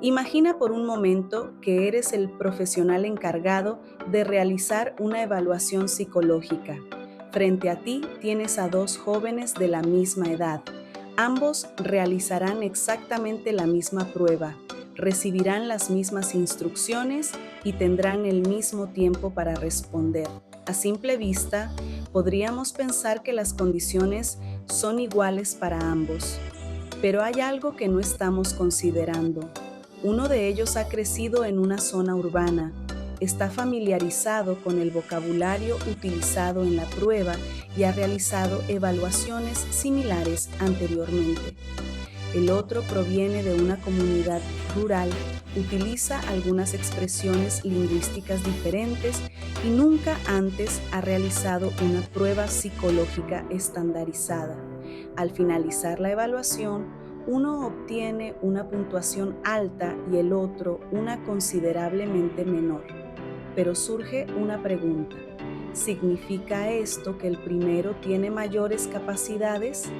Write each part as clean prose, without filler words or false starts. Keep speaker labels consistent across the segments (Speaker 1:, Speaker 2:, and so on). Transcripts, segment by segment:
Speaker 1: Imagina por un momento que eres el profesional encargado de realizar una evaluación psicológica. Frente a ti tienes a dos jóvenes de la misma edad. Ambos realizarán exactamente la misma prueba, recibirán las mismas instrucciones y tendrán el mismo tiempo para responder. A simple vista, podríamos pensar que las condiciones son iguales para ambos, pero hay algo que no estamos considerando. Uno de ellos ha crecido en una zona urbana, está familiarizado con el vocabulario utilizado en la prueba y ha realizado evaluaciones similares anteriormente. El otro proviene de una comunidad rural, utiliza algunas expresiones lingüísticas diferentes y nunca antes ha realizado una prueba psicológica estandarizada. Al finalizar la evaluación, uno obtiene una puntuación alta y el otro una considerablemente menor. Pero surge una pregunta. ¿Significa esto que el primero tiene mayores capacidades?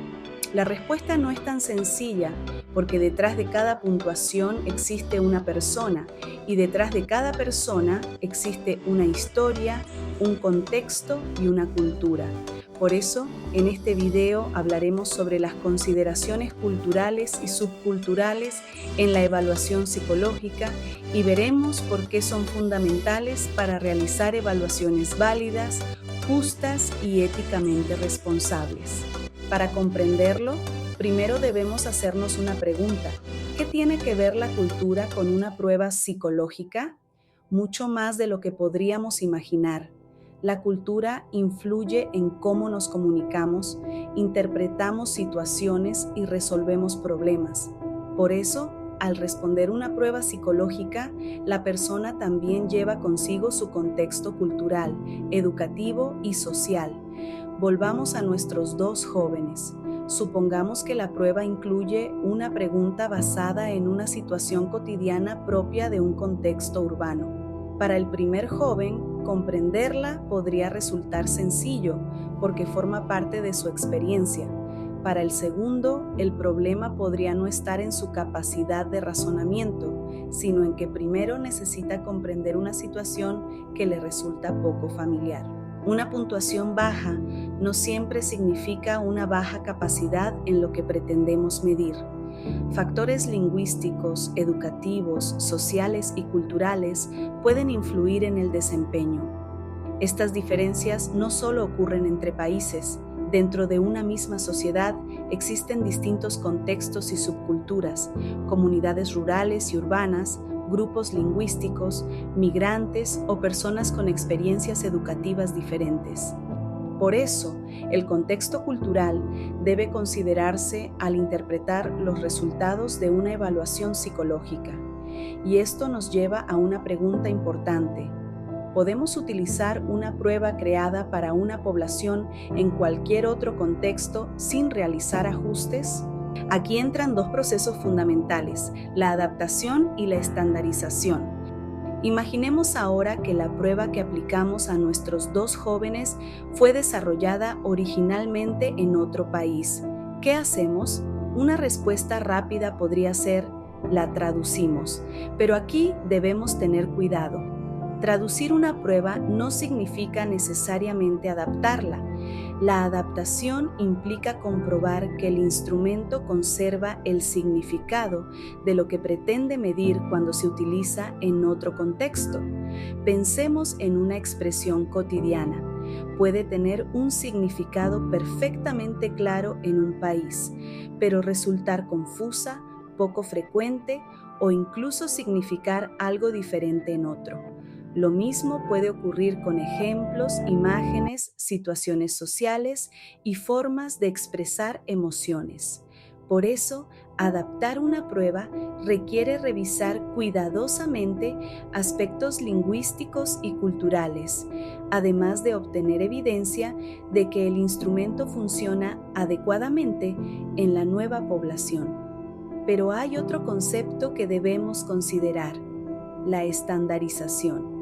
Speaker 1: La respuesta no es tan sencilla, porque detrás de cada puntuación existe una persona y detrás de cada persona existe una historia, un contexto y una cultura. Por eso, en este video hablaremos sobre las consideraciones culturales y subculturales en la evaluación psicológica y veremos por qué son fundamentales para realizar evaluaciones válidas, justas y éticamente responsables. Para comprenderlo, primero debemos hacernos una pregunta. ¿Qué tiene que ver la cultura con una prueba psicológica? Mucho más de lo que podríamos imaginar. La cultura influye en cómo nos comunicamos, interpretamos situaciones y resolvemos problemas. Por eso, al responder una prueba psicológica, la persona también lleva consigo su contexto cultural, educativo y social. Volvamos a nuestros dos jóvenes. Supongamos que la prueba incluye una pregunta basada en una situación cotidiana propia de un contexto urbano. Para el primer joven, comprenderla podría resultar sencillo porque forma parte de su experiencia. Para el segundo, el problema podría no estar en su capacidad de razonamiento, sino en que primero necesita comprender una situación que le resulta poco familiar. Una puntuación baja no siempre significa una baja capacidad en lo que pretendemos medir. Factores lingüísticos, educativos, sociales y culturales pueden influir en el desempeño. Estas diferencias no solo ocurren entre países. Dentro de una misma sociedad existen distintos contextos y subculturas, comunidades rurales y urbanas, grupos lingüísticos, migrantes o personas con experiencias educativas diferentes. Por eso, el contexto cultural debe considerarse al interpretar los resultados de una evaluación psicológica. Y esto nos lleva a una pregunta importante. ¿Podemos utilizar una prueba creada para una población en cualquier otro contexto sin realizar ajustes? Aquí entran dos procesos fundamentales, la adaptación y la estandarización. Imaginemos ahora que la prueba que aplicamos a nuestros dos jóvenes fue desarrollada originalmente en otro país. ¿Qué hacemos? Una respuesta rápida podría ser, la traducimos, pero aquí debemos tener cuidado. Traducir una prueba no significa necesariamente adaptarla. La adaptación implica comprobar que el instrumento conserva el significado de lo que pretende medir cuando se utiliza en otro contexto. Pensemos en una expresión cotidiana. Puede tener un significado perfectamente claro en un país, pero resultar confusa, poco frecuente o incluso significar algo diferente en otro. Lo mismo puede ocurrir con ejemplos, imágenes, situaciones sociales y formas de expresar emociones. Por eso, adaptar una prueba requiere revisar cuidadosamente aspectos lingüísticos y culturales, además de obtener evidencia de que el instrumento funciona adecuadamente en la nueva población. Pero hay otro concepto que debemos considerar: la estandarización.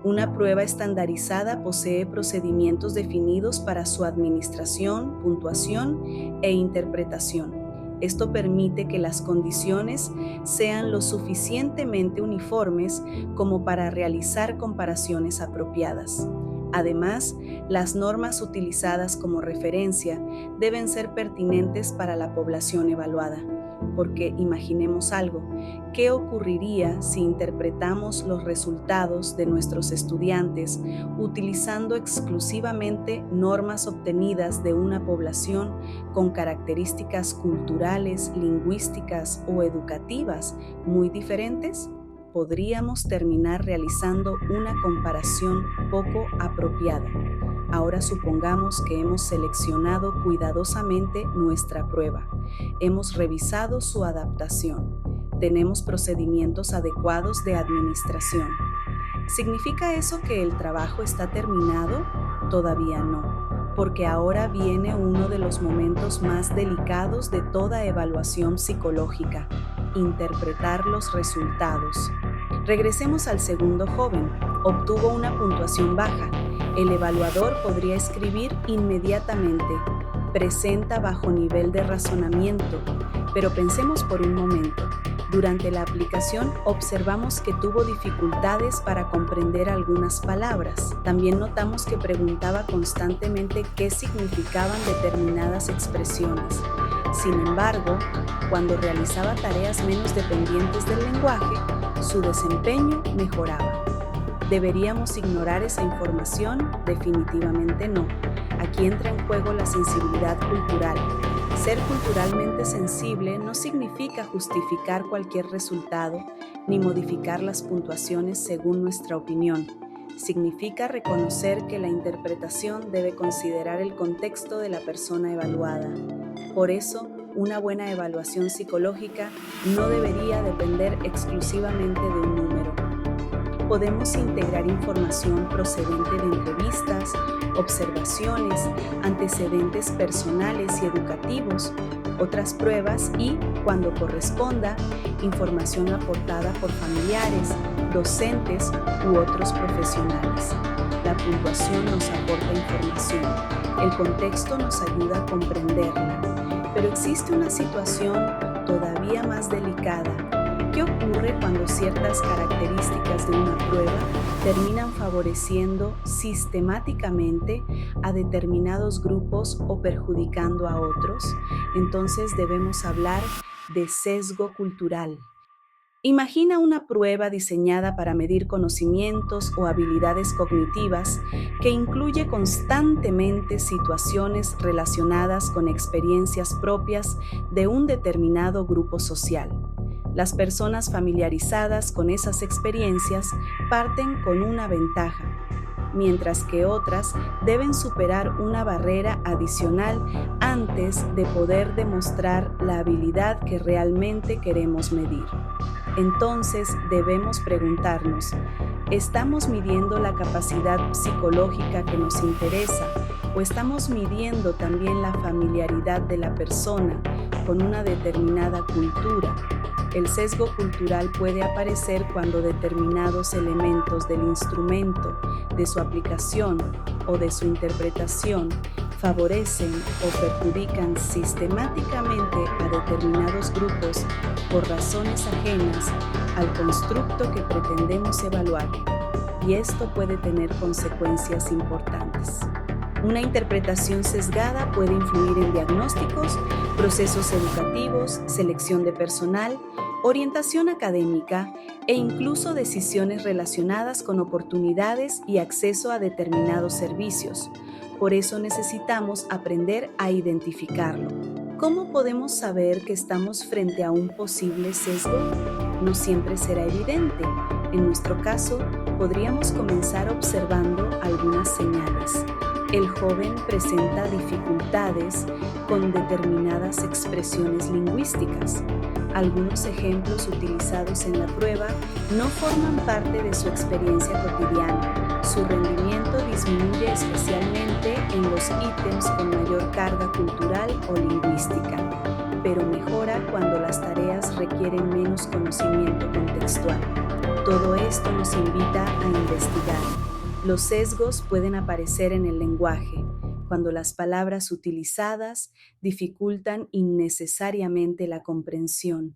Speaker 1: Una prueba estandarizada posee procedimientos definidos para su administración, puntuación e interpretación. Esto permite que las condiciones sean lo suficientemente uniformes como para realizar comparaciones apropiadas. Además, las normas utilizadas como referencia deben ser pertinentes para la población evaluada, porque imaginemos algo, ¿qué ocurriría si interpretamos los resultados de nuestros estudiantes utilizando exclusivamente normas obtenidas de una población con características culturales, lingüísticas o educativas muy diferentes? Podríamos terminar realizando una comparación poco apropiada. Ahora supongamos que hemos seleccionado cuidadosamente nuestra prueba. Hemos revisado su adaptación. Tenemos procedimientos adecuados de administración. ¿Significa eso que el trabajo está terminado? Todavía no, porque ahora viene uno de los momentos más delicados de toda evaluación psicológica: interpretar los resultados. Regresemos al segundo joven. Obtuvo una puntuación baja. El evaluador podría escribir inmediatamente: presenta bajo nivel de razonamiento. Pero pensemos por un momento. Durante la aplicación observamos que tuvo dificultades para comprender algunas palabras. También notamos que preguntaba constantemente qué significaban determinadas expresiones. Sin embargo, cuando realizaba tareas menos dependientes del lenguaje, su desempeño mejoraba. ¿Deberíamos ignorar esa información? Definitivamente no. Aquí entra en juego la sensibilidad cultural. Ser culturalmente sensible no significa justificar cualquier resultado ni modificar las puntuaciones según nuestra opinión. Significa reconocer que la interpretación debe considerar el contexto de la persona evaluada. Por eso, una buena evaluación psicológica no debería depender exclusivamente de un número. Podemos integrar información procedente de entrevistas, observaciones, antecedentes personales y educativos, otras pruebas y, cuando corresponda, información aportada por familiares, docentes u otros profesionales. La puntuación nos aporta información, el contexto nos ayuda a comprenderla, pero existe una situación todavía más delicada. ¿Qué ocurre cuando ciertas características de una prueba terminan favoreciendo sistemáticamente a determinados grupos o perjudicando a otros? Entonces debemos hablar de sesgo cultural. Imagina una prueba diseñada para medir conocimientos o habilidades cognitivas que incluye constantemente situaciones relacionadas con experiencias propias de un determinado grupo social. Las personas familiarizadas con esas experiencias parten con una ventaja, mientras que otras deben superar una barrera adicional antes de poder demostrar la habilidad que realmente queremos medir. Entonces debemos preguntarnos, ¿estamos midiendo la capacidad psicológica que nos interesa o estamos midiendo también la familiaridad de la persona con una determinada cultura? El sesgo cultural puede aparecer cuando determinados elementos del instrumento, de su aplicación o de su interpretación favorecen o perjudican sistemáticamente a determinados grupos por razones ajenas al constructo que pretendemos evaluar, y esto puede tener consecuencias importantes. Una interpretación sesgada puede influir en diagnósticos, procesos educativos, selección de personal, orientación académica e incluso decisiones relacionadas con oportunidades y acceso a determinados servicios. Por eso necesitamos aprender a identificarlo. ¿Cómo podemos saber que estamos frente a un posible sesgo? No siempre será evidente. En nuestro caso, podríamos comenzar observando algunas señales. El joven presenta dificultades con determinadas expresiones lingüísticas. Algunos ejemplos utilizados en la prueba no forman parte de su experiencia cotidiana. Su rendimiento disminuye especialmente en los ítems con mayor carga cultural o lingüística, pero mejora cuando las tareas requieren menos conocimiento contextual. Todo esto nos invita a investigar. Los sesgos pueden aparecer en el lenguaje. cuando las palabras utilizadas dificultan innecesariamente la comprensión.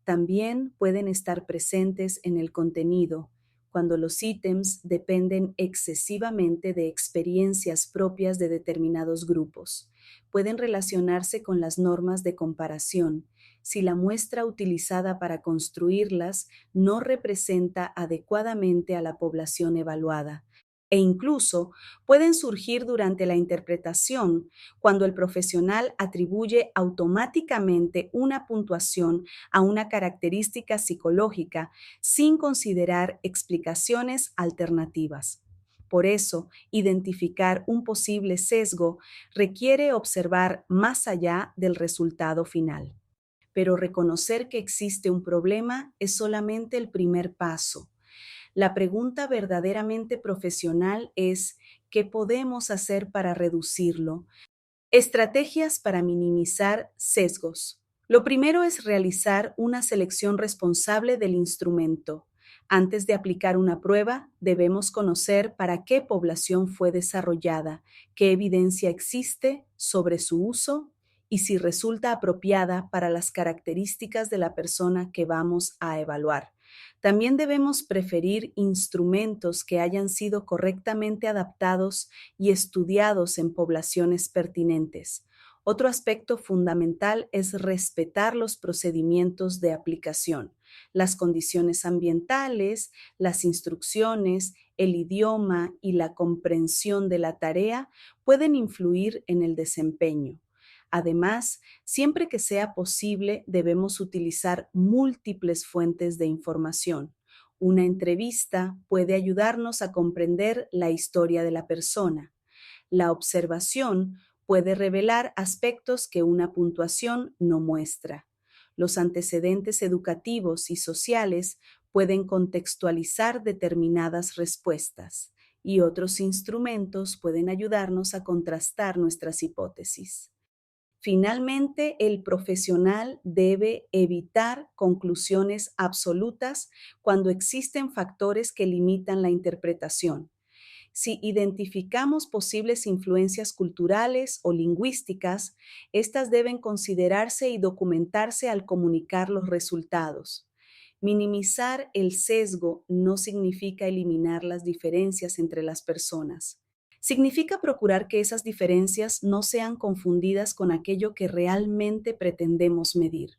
Speaker 1: También pueden estar presentes en el contenido, cuando los ítems dependen excesivamente de experiencias propias de determinados grupos. Pueden relacionarse con las normas de comparación, si la muestra utilizada para construirlas no representa adecuadamente a la población evaluada. E incluso pueden surgir durante la interpretación, cuando el profesional atribuye automáticamente una puntuación a una característica psicológica sin considerar explicaciones alternativas. Por eso, identificar un posible sesgo requiere observar más allá del resultado final. Pero reconocer que existe un problema es solamente el primer paso. La pregunta verdaderamente profesional es: ¿qué podemos hacer para reducirlo? Estrategias para minimizar sesgos. Lo primero es realizar una selección responsable del instrumento. Antes de aplicar una prueba, debemos conocer para qué población fue desarrollada, qué evidencia existe sobre su uso y si resulta apropiada para las características de la persona que vamos a evaluar. También debemos preferir instrumentos que hayan sido correctamente adaptados y estudiados en poblaciones pertinentes. Otro aspecto fundamental es respetar los procedimientos de aplicación, las condiciones ambientales, las instrucciones, el idioma y la comprensión de la tarea pueden influir en el desempeño. Además, siempre que sea posible, debemos utilizar múltiples fuentes de información. Una entrevista puede ayudarnos a comprender la historia de la persona. La observación puede revelar aspectos que una puntuación no muestra. Los antecedentes educativos y sociales pueden contextualizar determinadas respuestas, y otros instrumentos pueden ayudarnos a contrastar nuestras hipótesis. Finalmente, el profesional debe evitar conclusiones absolutas cuando existen factores que limitan la interpretación. Si identificamos posibles influencias culturales o lingüísticas, estas deben considerarse y documentarse al comunicar los resultados. Minimizar el sesgo no significa eliminar las diferencias entre las personas. Significa procurar que esas diferencias no sean confundidas con aquello que realmente pretendemos medir.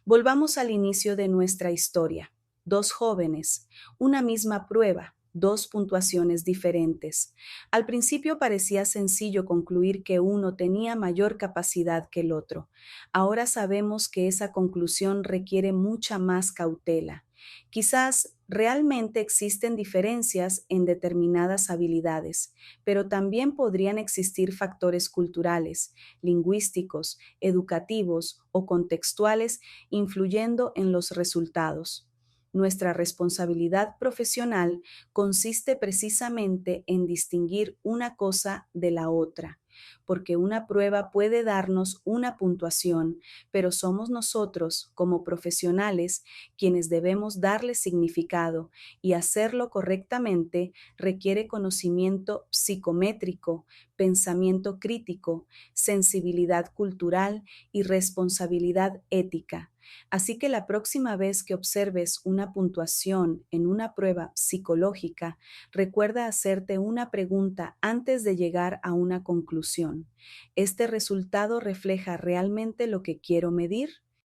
Speaker 1: Volvamos al inicio de nuestra historia. Dos jóvenes, una misma prueba, dos puntuaciones diferentes. Al principio parecía sencillo concluir que uno tenía mayor capacidad que el otro. Ahora sabemos que esa conclusión requiere mucha más cautela. Quizás realmente existen diferencias en determinadas habilidades, pero también podrían existir factores culturales, lingüísticos, educativos o contextuales influyendo en los resultados. Nuestra responsabilidad profesional consiste precisamente en distinguir una cosa de la otra, porque una prueba puede darnos una puntuación, pero somos nosotros, como profesionales, quienes debemos darle significado, y hacerlo correctamente requiere conocimiento psicométrico, pensamiento crítico, sensibilidad cultural y responsabilidad ética. Así que la próxima vez que observes una puntuación en una prueba psicológica, recuerda hacerte una pregunta antes de llegar a una conclusión. ¿Este resultado refleja realmente lo que quiero medir?